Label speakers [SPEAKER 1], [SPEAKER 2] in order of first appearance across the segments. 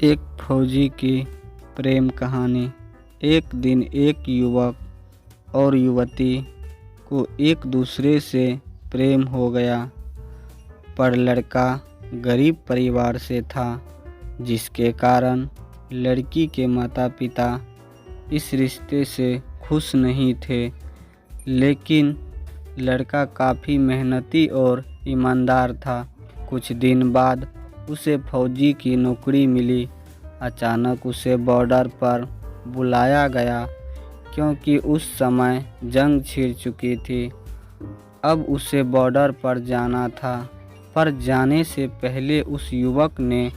[SPEAKER 1] एक फौजी की प्रेम कहानी। एक दिन एक युवक और युवती को एक दूसरे से प्रेम हो गया, पर लड़का गरीब परिवार से था, जिसके कारण लड़की के माता पिता इस रिश्ते से खुश नहीं थे। लेकिन लड़का काफ़ी मेहनती और ईमानदार था। कुछ दिन बाद उसे फौजी की नौकरी मिली। अचानक उसे बॉर्डर पर बुलाया गया, क्योंकि उस समय जंग छिड़ चुकी थी। अब उसे बॉर्डर पर जाना था, पर जाने से पहले उस युवक ने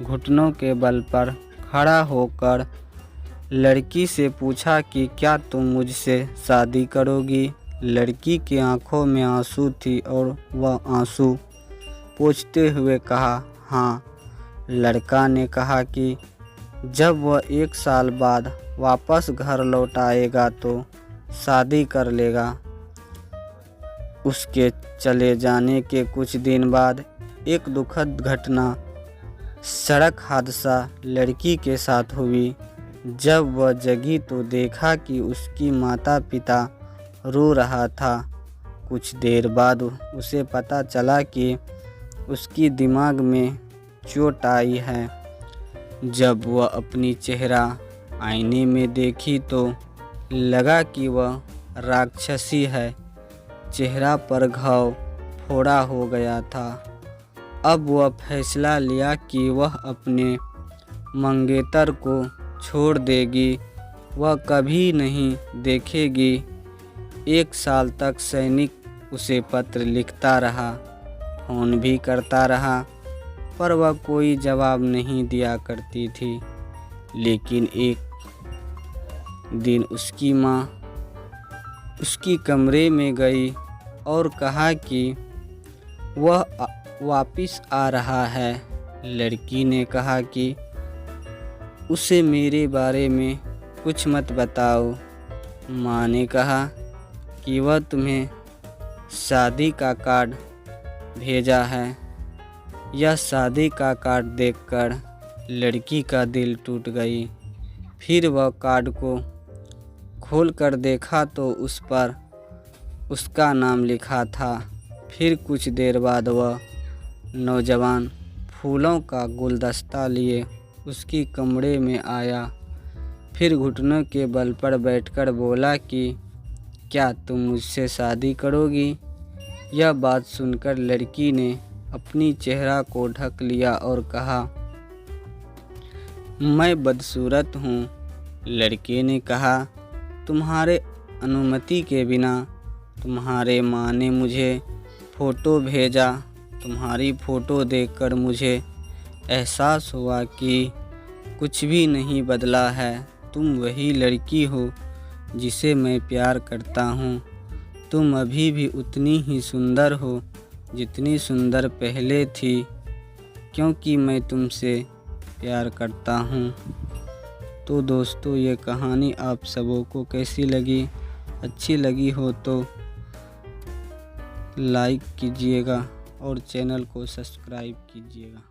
[SPEAKER 1] घुटनों के बल पर खड़ा होकर लड़की से पूछा कि क्या तुम मुझसे शादी करोगी। लड़की की आंखों में आंसू थी और वह आंसू पोंछते हुए कहा, हाँ। लड़का ने कहा कि जब वह 1 साल बाद वापस घर लौट आएगा तो शादी कर लेगा। उसके चले जाने के कुछ दिन बाद एक दुखद घटना, सड़क हादसा लड़की के साथ हुई। जब वह जगी तो देखा कि उसकी माता पिता रो रहा था। कुछ देर बाद उसे पता चला कि उसकी दिमाग में चोट आई है। जब वह अपनी चेहरा आईने में देखी तो लगा कि वह राक्षसी है। चेहरा पर घाव फोड़ा हो गया था। अब वह फैसला लिया कि वह अपने मंगेतर को छोड़ देगी, वह कभी नहीं देखेगी। 1 साल तक सैनिक उसे पत्र लिखता रहा, फ़ोन भी करता रहा, पर वह कोई जवाब नहीं दिया करती थी। लेकिन एक दिन उसकी माँ उसकी कमरे में गई और कहा कि वह वापस आ रहा है। लड़की ने कहा कि उसे मेरे बारे में कुछ मत बताओ। माँ ने कहा कि वह तुम्हें शादी का कार्ड भेजा है। यह शादी का कार्ड देखकर लड़की का दिल टूट गई। फिर वह कार्ड को खोलकर देखा तो उस पर उसका नाम लिखा था। फिर कुछ देर बाद वह नौजवान फूलों का गुलदस्ता लिए उसकी कमरे में आया। फिर घुटनों के बल पर बैठकर बोला कि क्या तुम मुझसे शादी करोगी। यह बात सुनकर लड़की ने अपनी चेहरा को ढक लिया और कहा, मैं बदसूरत हूँ। लड़के ने कहा, तुम्हारे अनुमति के बिना तुम्हारे माँ ने मुझे फ़ोटो भेजा। तुम्हारी फ़ोटो देखकर मुझे एहसास हुआ कि कुछ भी नहीं बदला है। तुम वही लड़की हो जिसे मैं प्यार करता हूँ। तुम अभी भी उतनी ही सुंदर हो जितनी सुंदर पहले थी, क्योंकि मैं तुमसे प्यार करता हूँ। तो दोस्तों, ये कहानी आप सबों को कैसी लगी? अच्छी लगी हो तो लाइक कीजिएगा और चैनल को सब्सक्राइब कीजिएगा।